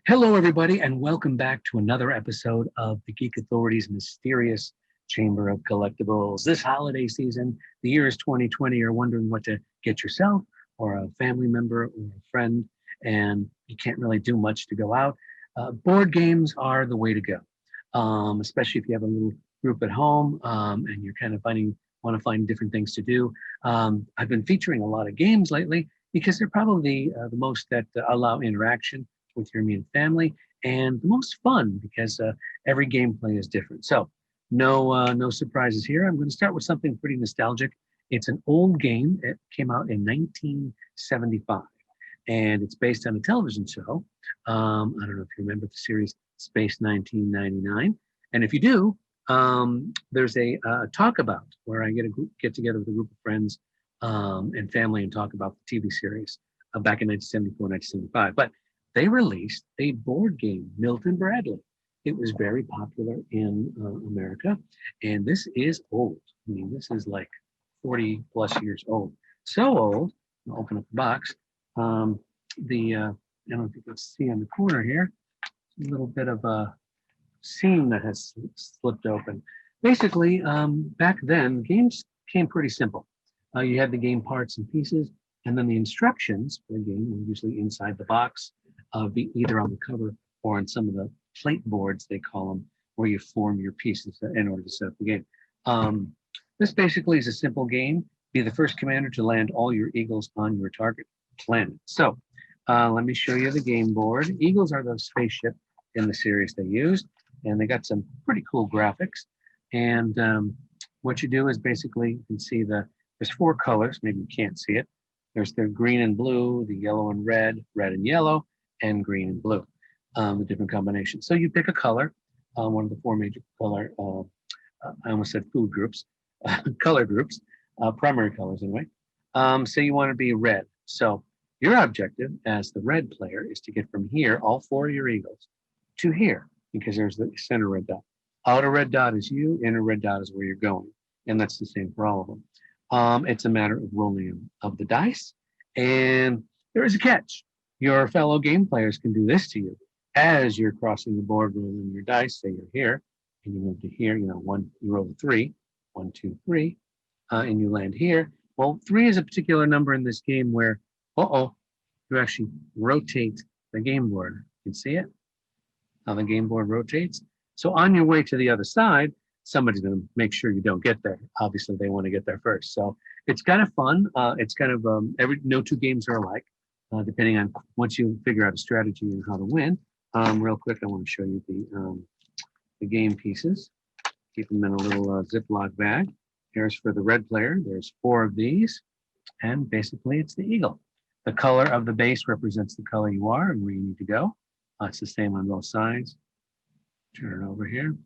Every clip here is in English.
Hello, everybody, and welcome back to another episode of the Geek Authority's mysterious Chamber of Collectibles. This holiday season, the year is 2020. You're wondering what to get yourself or a family member or a friend, and you can't really do much to go out. Board games are the way to go, especially if you have a little group at home and you're kind of want to find different things to do. I've been featuring a lot of games lately because they're probably the most that allow interaction with your immediate family, and the most fun because every gameplay is different. So no surprises here. I'm going to start with something pretty nostalgic. It's an old game. It came out in 1975, and it's based on a television show. I don't know if you remember the series Space 1999, and if you do, there's a talk about where I get together with a group of friends and family and talk about the TV series back in 1974, 1975. But they released a board game, Milton Bradley. It was very popular in America, and this is old. I mean, this is like 40 plus years old. So old, I'll open up the box. I don't know if you can see in the corner here, a little bit of a seam that has slipped open. Basically, back then, games came pretty simple. You had the game parts and pieces, and then the instructions for the game were usually inside the box, be either on the cover or on some of the plate boards, they call them, where you form your pieces in order to set up the game. This basically is a simple game. Be the first commander to land all your eagles on your target planet. So let me show you the game board. Eagles are those spaceship in the series they used, and they got some pretty cool graphics. And what you do is basically, you can see there's four colors, maybe you can't see it. There's the green and blue, the yellow and red and yellow, and green and blue, the different combinations. So you pick a color, one of the four major color, I almost said food groups, color groups, primary colors anyway. So you want to be red. So your objective as the red player is to get from here, all four of your eagles, to here, because there's the center red dot. Outer red dot is you, inner red dot is where you're going. And that's the same for all of them. It's a matter of rolling of the dice. And there is a catch. Your fellow game players can do this to you as you're crossing the board, rolling your dice. Say you're here, and you move to here. You roll a 3, 1, 2, 3, and you land here. Well, 3 is a particular number in this game where, you actually rotate the game board. You can see it, how the game board rotates. So on your way to the other side, somebody's going to make sure you don't get there. Obviously, they want to get there first. So it's kind of fun. It's kind of no two games are alike. Depending on once you figure out a strategy and how to win. Real quick, I want to show you the game pieces. Keep them in a little Ziploc bag. Here's for the red player. There's 4 of these, and basically it's the eagle. The color of the base represents the color you are and where you need to go. It's the same on both sides. Turn it over here,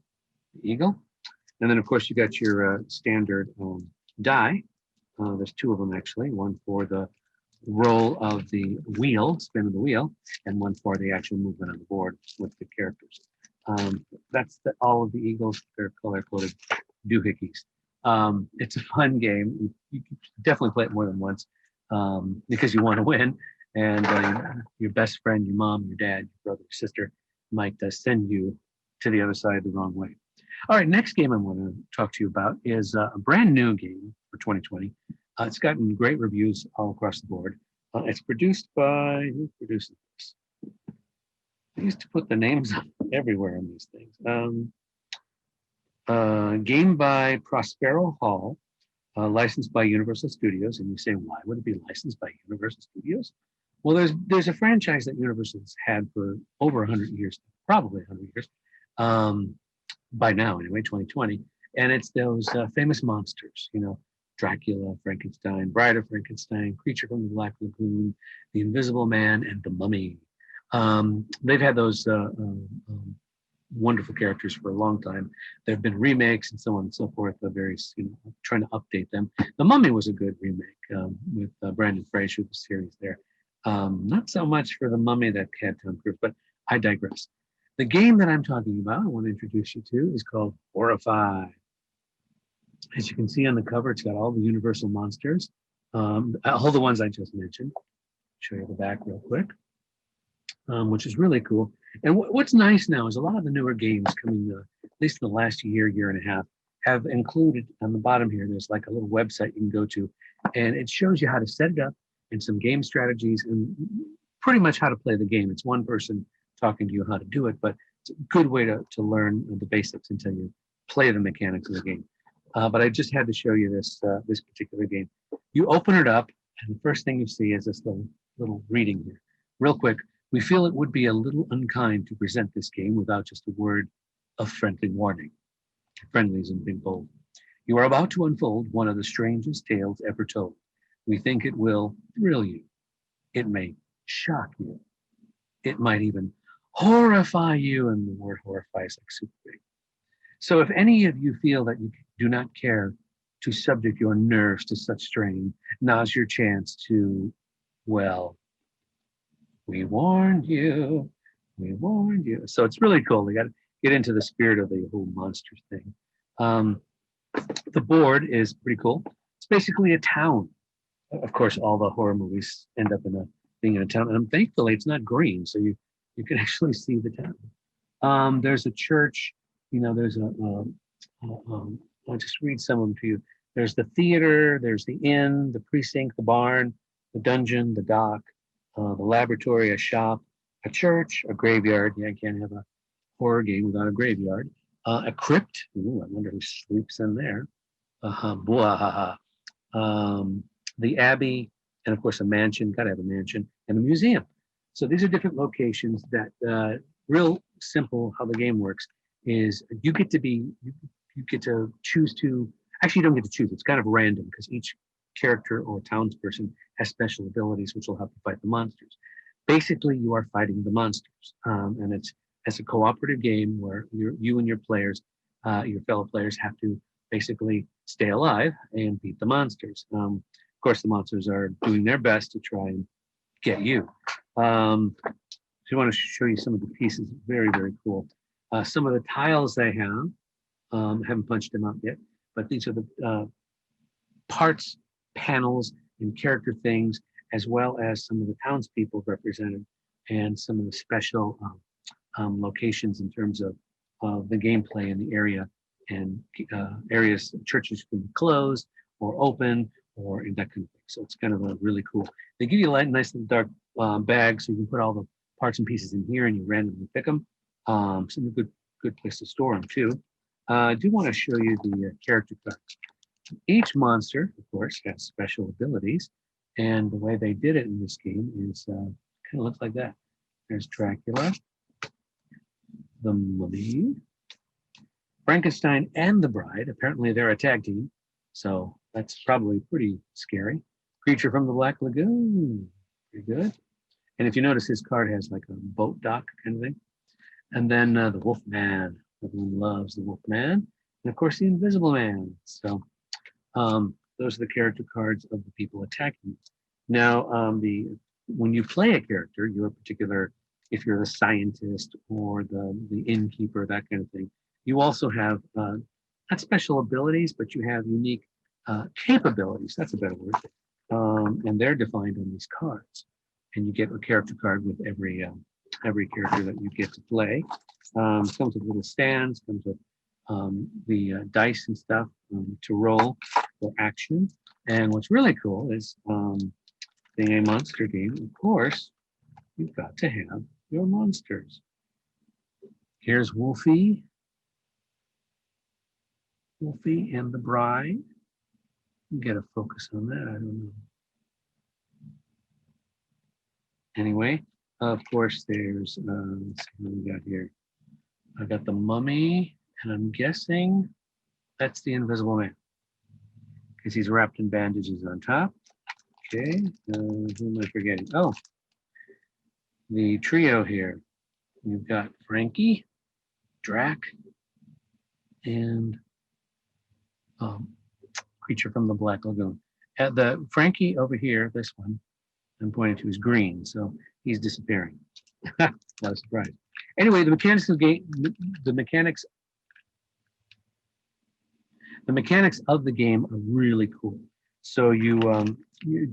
the eagle. And then, of course, you got your standard die. There's 2 of them, actually. One for the roll of the wheel, spin of the wheel, and one for the actual movement on the board with the characters. That's all of the eagles. They're color-coded doohickeys. It's a fun game. You can definitely play it more than once because you want to win. And your best friend, your mom, your dad, your brother, your sister might send you to the other side the wrong way. All right, next game I want to talk to you about is a brand new game for 2020. It's gotten great reviews all across the board. It's produced by, who produces this? I used to put the names everywhere on these things. Game by Prospero Hall, licensed by Universal Studios. And you say, why would it be licensed by Universal Studios? Well, there's a franchise that Universal has had for over 100 years, probably 100 years, by now anyway, 2020. And it's those famous monsters, Dracula, Frankenstein, Bride of Frankenstein, Creature from the Black Lagoon, The Invisible Man, and The Mummy. They've had those wonderful characters for a long time. There have been remakes and so on and so forth, various, trying to update them. The Mummy was a good remake with Brandon Fraser, the series there. Not so much for The Mummy that had Tom Cruise, but I digress. The game that I'm talking about, I want to introduce you to, is called Horrify. As you can see on the cover, it's got all the Universal monsters, all the ones I just mentioned. Show you the back real quick, which is really cool. And what's nice now is a lot of the newer games coming, at least in the last year, year and a half, have included on the bottom here, there's like a little website you can go to, and it shows you how to set it up and some game strategies and pretty much how to play the game. It's one person talking to you how to do it, but it's a good way to learn the basics until you play the mechanics of the game. But I just had to show you this particular game. You open it up, and the first thing you see is this little reading here. Real quick, we feel it would be a little unkind to present this game without just a word of friendly warning. Friendlies in big bold. You are about to unfold one of the strangest tales ever told. We think it will thrill you. It may shock you. It might even horrify you, and the word horrify is like super big. So if any of you feel that you do not care to subject your nerves to such strain, now's your chance to, well, we warned you. We warned you. So it's really cool. You got to get into the spirit of the whole monster thing. The board is pretty cool. It's basically a town. Of course, all the horror movies end up being in a town, and thankfully it's not green, so you can actually see the town. There's a church. There's I'll just read some of them to you. There's the theater. There's the inn, the precinct, the barn, the dungeon, the dock, the laboratory, a shop, a church, a graveyard. Yeah, I can't have a horror game without a graveyard. A crypt. Ooh, I wonder who sleeps in there. The abbey, and of course a mansion. Got to have a mansion and a museum. So these are different locations that real simple. How the game works is you get to choose to. Actually, you don't get to choose. It's kind of random because each character or townsperson has special abilities which will help you fight the monsters. Basically, you are fighting the monsters, and it's a cooperative game where you and your players, your fellow players, have to basically stay alive and beat the monsters. Of course, the monsters are doing their best to try and get you. So I want to show you some of the pieces. Very, very cool. Some of the tiles they have, haven't punched them out yet, but these are the parts, panels, and character things, as well as some of the townspeople represented and some of the special locations in terms of the gameplay in the area, and areas, churches can be closed or open or in that kind of thing. So it's kind of a really cool. They give you a nice little dark bag so you can put all the parts and pieces in here and you randomly pick them. Some good place to store them too. I do want to show you the character cards. Each monster, of course, has special abilities, and the way they did it in this game is kind of looks like that. There's Dracula, the Mummy, Frankenstein, and the Bride. Apparently, they're a tag team, so that's probably pretty scary. Creature from the Black Lagoon, pretty good. And if you notice, his card has like a boat dock kind of thing. And then the Wolfman. Everyone loves the Wolfman, and of course the Invisible Man. So those are the character cards of the people attacking you. Now, when you play a character, your particular, if you're the scientist or the innkeeper, that kind of thing, you also have not special abilities, but you have unique capabilities. That's a better word. And they're defined on these cards. And you get a character card with every character that you get to play. Comes with little stands, comes with the dice and stuff to roll for action. And what's really cool is being a monster game, of course, you've got to have your monsters. Here's Wolfie and the Bride. Get a focus on that, I don't know. Anyway, of course, there's, let's see what we got here. I got the Mummy, and I'm guessing that's the Invisible Man because he's wrapped in bandages on top. Okay, who am I forgetting? Oh, the trio here. You've got Frankie, Drac, and Creature from the Black Lagoon. The Frankie over here, this one, I'm pointing to is green, so he's disappearing. Not a surprise. Anyway, the mechanics of the game, the mechanics of the game are really cool. So you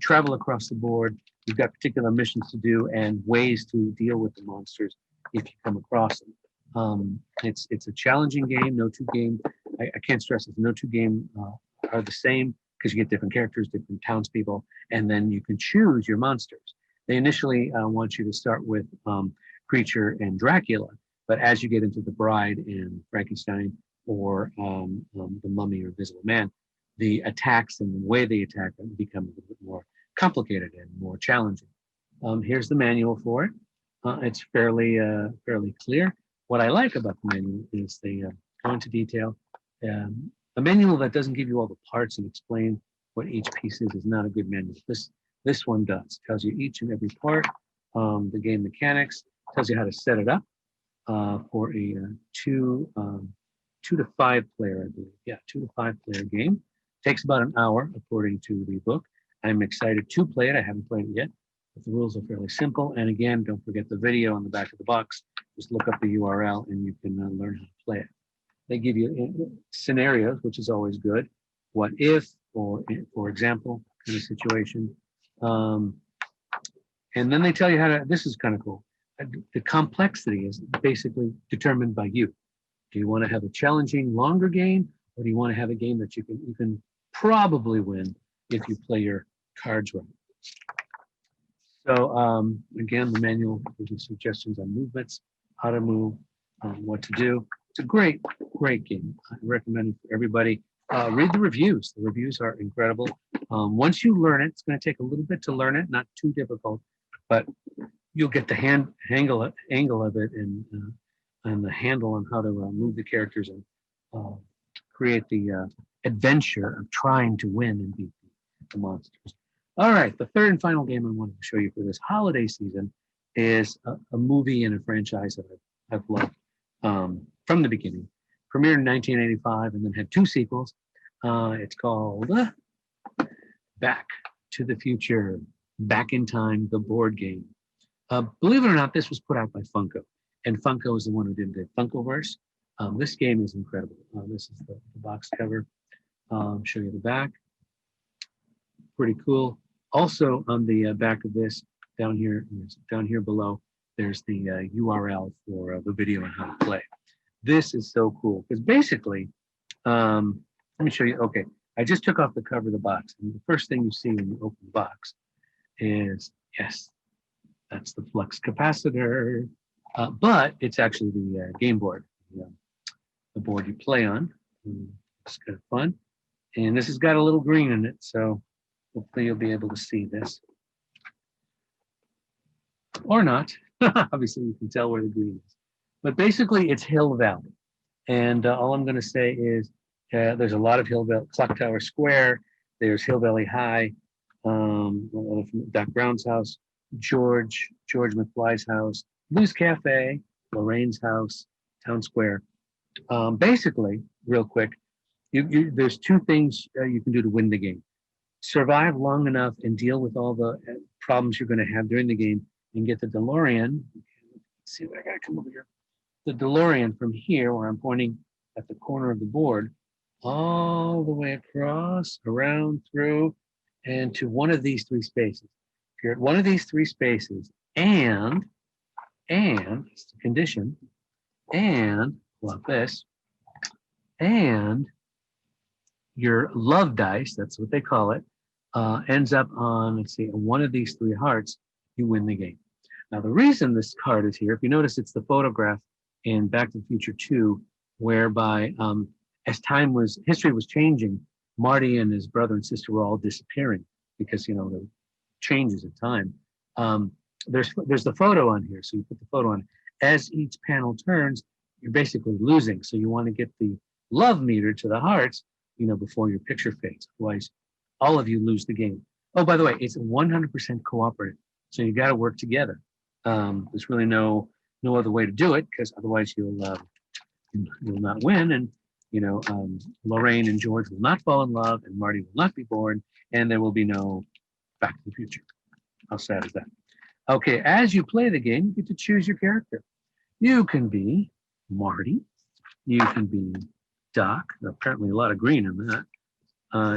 travel across the board. You've got particular missions to do and ways to deal with the monsters. if you come across them. It's a challenging game. No two game, I can't stress this, no two game are the same because you get different characters, different townspeople, and then you can choose your monsters. They initially want you to start with Creature and Dracula, but as you get into the Bride and Frankenstein or the Mummy or Invisible Man, the attacks and the way they attack them become a little bit more complicated and more challenging. Here's the manual for it. It's fairly clear. What I like about the manual is they go into detail. A manual that doesn't give you all the parts and explain what each piece is not a good manual. This one does. Tells you each and every part, the game mechanics, tells you how to set it up for a two to five player, I believe. Yeah, 2 to 5 player game. Takes about an hour, according to the book. I'm excited to play it. I haven't played it yet, but the rules are fairly simple. And again, don't forget the video on the back of the box. Just look up the URL and you can learn how to play it. They give you scenarios, which is always good. What if, or for example, kind of situation. And then they tell you how to, this is kind of cool. The complexity is basically determined by you. Do you want to have a challenging, longer game, or do you want to have a game that you can probably win if you play your cards right? So again, the manual gives you suggestions on movements, how to move, what to do. It's a great game. I recommend it for everybody. Read the reviews. The reviews are incredible. Once you learn it, it's going to take a little bit to learn it, not too difficult, but you'll get the angle of it and the handle on how to move the characters and create the adventure of trying to win and beat the monsters. All right, the third and final game I wanted to show you for this holiday season is a movie and a franchise that I've loved from the beginning. Premiered in 1985 and then had 2 sequels. It's called Back to the Future, Back in Time, the board game. Believe it or not, this was put out by Funko. And Funko is the one who did the Funkoverse. This game is incredible. This is the box cover. Show you the back. Pretty cool. Also on the back of this, down here below, there's the URL for the video and how to play. This is so cool because basically, let me show you. Okay, I just took off the cover of the box, and the first thing you see when you open the box is, yes, that's the flux capacitor, but it's actually the game board, the board you play on. It's kind of fun, and this has got a little green in it, so hopefully you'll be able to see this, or not. Obviously, you can tell where the green is. But basically, it's Hill Valley. And all I'm going to say is there's a lot of Hill Valley, Clock Tower Square. There's Hill Valley High, Doc Brown's house, George McFly's house, Lou's Cafe, Lorraine's house, Town Square. Basically, real quick, there's 2 things you can do to win the game. Survive long enough and deal with all the problems you're going to have during the game and get the DeLorean. Let's see, I got to come over here. The DeLorean from here, where I'm pointing at the corner of the board, all the way across, around, through, and to one of these 3 spaces. If you're at one of these 3 spaces, and it's the condition, and love this, and your love dice, that's what they call it, ends up on, let's see, one of these 3 hearts, you win the game. Now, the reason this card is here, if you notice, it's the photograph in Back to the Future 2, whereby as history was changing, Marty and his brother and sister were all disappearing because, the changes in time. There's the photo on here, so you put the photo on. As each panel turns, you're basically losing. So you want to get the love meter to the hearts, before your picture fades. Otherwise, all of you lose the game. Oh, by the way, it's 100% cooperative. So you got to work together. There's really no other way to do it because otherwise you'll not win, and Lorraine and George will not fall in love, and Marty will not be born, and there will be no Back to the Future. How sad is that? Okay, as you play the game, you get to choose your character. You can be Marty. You can be Doc. Apparently, a lot of green in that.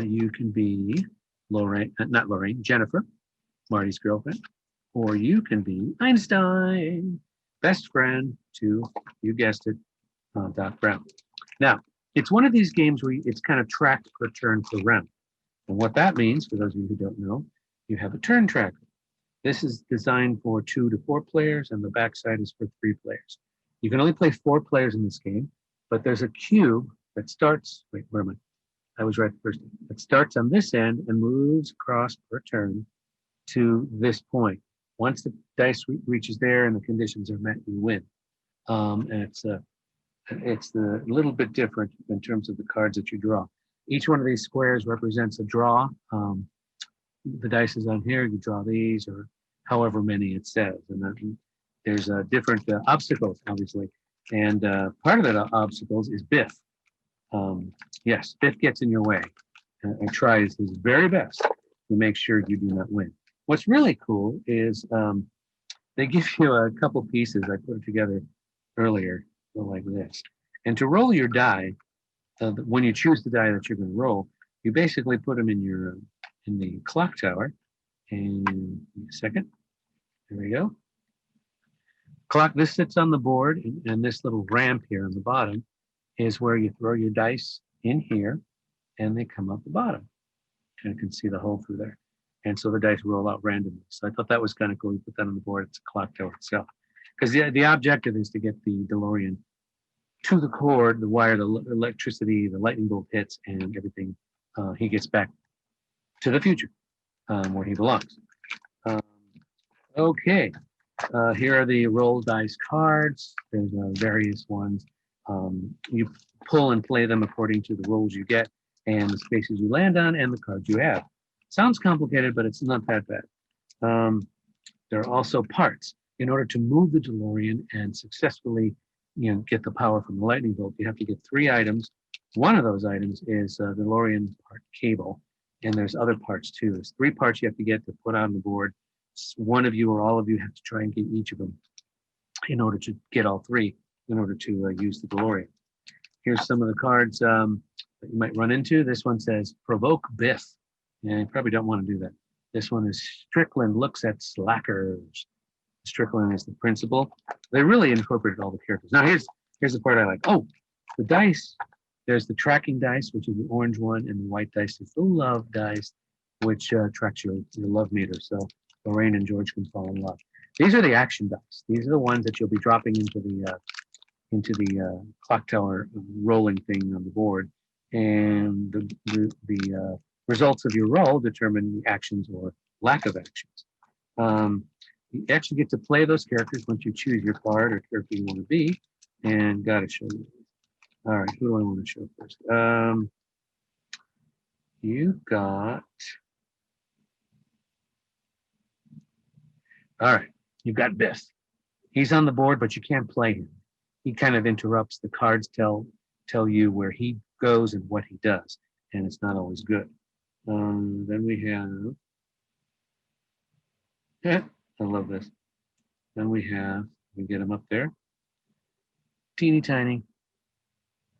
You can be Lorraine, not Lorraine, Jennifer, Marty's girlfriend. Or you can be Einstein. best friend to, you guessed it, Doc Brown. Now, it's one of these games where it's kind of tracked per turn per round. And what that means, for those of you who don't know, you have a turn tracker. This is designed for 2 to 4 players, and the backside is for 3 players. You can only play 4 players in this game, but there's a cube that starts, wait, where am I? I was right the first time. It starts on this end and moves across per turn to this point. Once the dice reaches there and the conditions are met, you win. And it's a little bit different in terms of the cards that you draw. Each one of these squares represents a draw. The dice is on here, you draw these, or however many it says. And then there's different obstacles, obviously. And part of that obstacles is Biff. Yes, Biff gets in your way and tries his very best to make sure you do not win. What's really cool is they give you a couple pieces. I put it together earlier, like this. And to roll your die, when you choose the die that you're going to roll, you basically put them in your in the clock tower. And a second, there we go. Clock. This sits on the board, and this little ramp here on the bottom is where you throw your dice in here, and they come up the bottom. And you can see the hole through there. And so the dice roll out randomly. So I thought that was kind of cool. You put that on the board. It's a clock tower itself. Because the objective is to get the Delorean to the cord, the wire, the electricity, the lightning bolt hits, and everything. He gets back to the future where he belongs. Okay. Here are the roll dice cards. There's various ones. You pull and play them according to the rolls you get and the spaces you land on and the cards you have. Sounds complicated, but it's not that bad. There are also parts. In order to move the DeLorean and successfully, get the power from the lightning bolt, you have to get 3 items. One of those items is the DeLorean part cable, and there's other parts too. There's 3 parts you have to get to put on the board. One of you or all of you have to try and get each of them in order to get all 3 in order to use the DeLorean. Here's some of the cards that you might run into. This one says provoke Biff. Yeah, you probably don't want to do that. This one is Strickland looks at slackers. Strickland is the principal. They really incorporated all the characters. Now here's the part I like. Oh, the dice. There's the tracking dice, which is the orange one, and the white dice is the love dice, which tracks your love meter. So Lorraine and George can fall in love. These are the action dice. These are the ones that you'll be dropping into the clock tower rolling thing on the board, and the results of your roll determine the actions or lack of actions. You actually get to play those characters once you choose your card or character you want to be, and gotta show you. All right, who do I want to show first? You've got. All right, you've got Biff. He's on the board, but you can't play him. He kind of interrupts. The cards tell you where he goes and what he does, and it's not always good. Then we have. Yeah, I love this. Then we get him up there. Teeny tiny.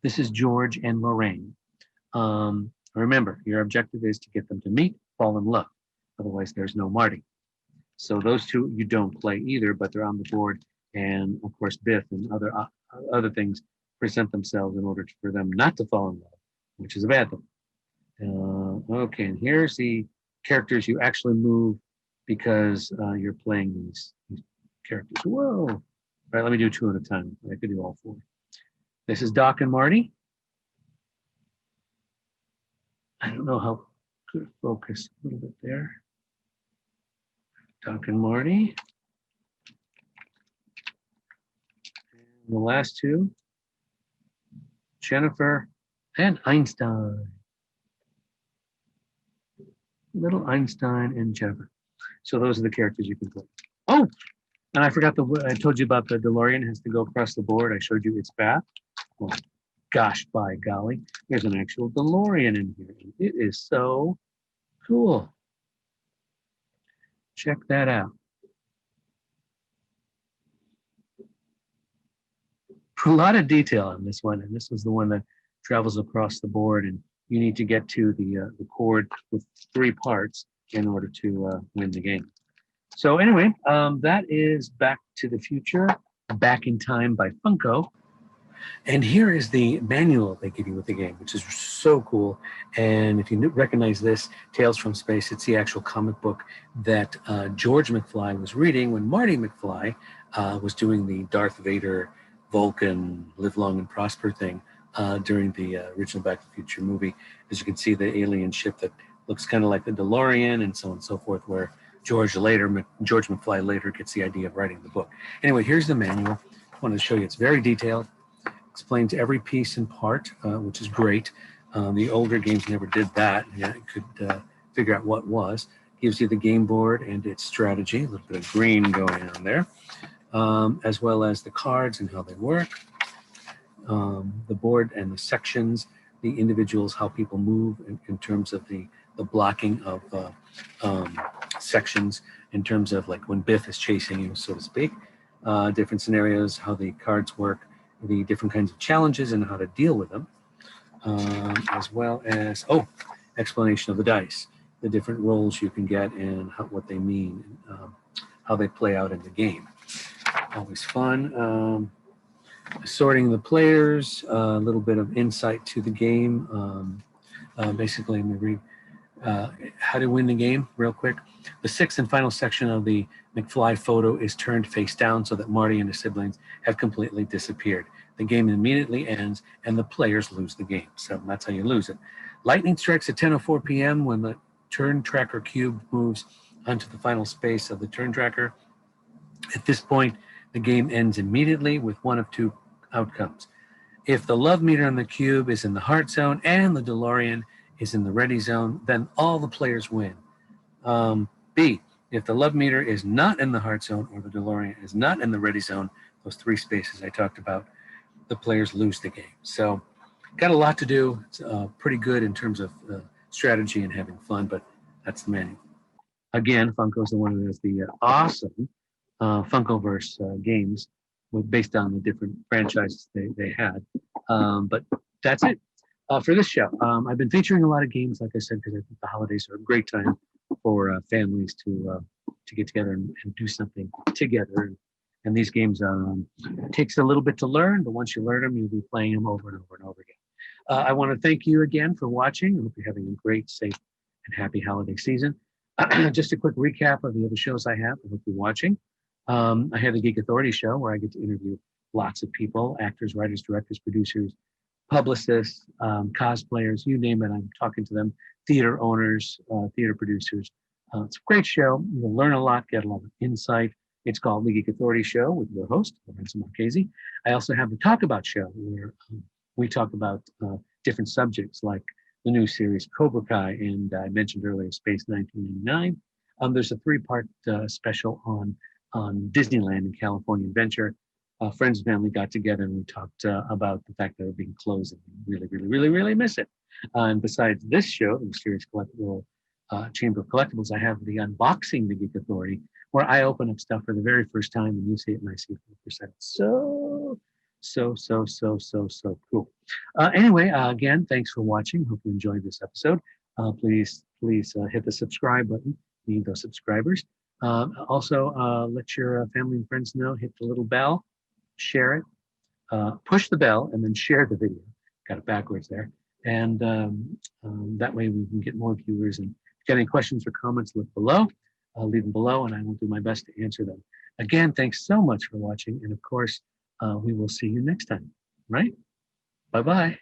This is George and Lorraine. Remember, your objective is to get them to meet, fall in love. Otherwise, there's no Marty. So those 2 you don't play either, but they're on the board. And of course, Biff and other things present themselves in order for them not to fall in love, which is a bad thing. Okay, and here's the characters you actually move because you're playing these characters. Whoa! All right, let me do 2 at a time. I could do all 4. This is Doc and Marty. I don't know how to focus a little bit there. Doc and Marty. And the last 2, Jennifer and Einstein. Little Einstein and Jennifer. So those are the characters you can play. Oh, and I forgot I told you about the DeLorean has to go across the board. I showed you its path. Oh, gosh, by golly. There's an actual DeLorean in here. It is so cool. Check that out. A lot of detail on this one, and this was the one that travels across the board, and you need to get to the cord with 3 parts in order to win the game. So anyway, that is Back to the Future. Back in Time by Funko. And here is the manual they give you with the game, which is so cool. And if you recognize this, Tales from Space, it's the actual comic book that George McFly was reading when Marty McFly was doing the Darth Vader, Vulcan, Live Long and Prosper thing during the original Back to the Future movie. As you can see, the alien ship that looks kind of like the Delorean and so on and so forth, where George McFly later gets the idea of writing the book. Anyway, here's the manual. I wanted to show you. It's very detailed. Explains every piece and part, which is great. The older games never did that. Yeah, it could figure out what was. Gives you the game board and its strategy, a little bit of green going on there, as well as the cards and how they work. The board and the sections, the individuals, how people move in terms of the blocking of sections, in terms of like when Biff is chasing you, so to speak. Different scenarios, how the cards work, the different kinds of challenges and how to deal with them, as well as, explanation of the dice, the different roles you can get and what they mean, how they play out in the game. Always fun. Sorting the players, a little bit of insight to the game. Basically, let me read how to win the game real quick. The sixth and final section of the McFly photo is turned face down so that Marty and his siblings have completely disappeared. The game immediately ends and the players lose the game. So that's how you lose it. Lightning strikes at 10:04 p.m. when the turn tracker cube moves onto the final space of the turn tracker. At this point, the game ends immediately with one of two outcomes. If the love meter on the cube is in the heart zone and the DeLorean is in the ready zone, then all the players win. B, if the love meter is not in the heart zone or the DeLorean is not in the ready zone, those three spaces I talked about, the players lose the game. So got a lot to do. It's pretty good in terms of strategy and having fun, but that's the manual. Again, Funko's the one that has the awesome Funkoverse games based on the different franchises they had. But that's it for this show. I've been featuring a lot of games, like I said, because I think the holidays are a great time for families to get together and do something together. And these games takes a little bit to learn, but once you learn them, you'll be playing them over and over and over again. I want to thank you again for watching. I hope you're having a great, safe, and happy holiday season. Just a quick recap of the other shows I have. I hope you're watching. I have the Geek Authority show where I get to interview lots of people, actors, writers, directors, producers, publicists, cosplayers, you name it. I'm talking to them, theater owners, theater producers. It's a great show. You'll learn a lot, get a lot of insight. It's called the Geek Authority Show with your host, Lorenzo Marchese. I also have the Talk About show where we talk about different subjects like the new series Cobra Kai, and I mentioned earlier Space 1999. There's a three-part special on Disneyland and California Adventure. Friends and family got together and we talked about the fact that they're being closed and we really, really, really, really miss it. And besides this show, the Mysterious Collectible Chamber of Collectibles, I have the Unboxing the Geek Authority, where I open up stuff for the very first time and you see it and I see it for the first time. So cool. Anyway, again, thanks for watching. Hope you enjoyed this episode. Please hit the subscribe button. We need those subscribers. Also, let your family and friends know, hit the little bell, share it, push the bell, and then share the video. Got it backwards there. And that way we can get more viewers. And if you got any questions or comments, look below. Leave them below, and I will do my best to answer them. Again, thanks so much for watching. And of course, we will see you next time, right? Bye-bye.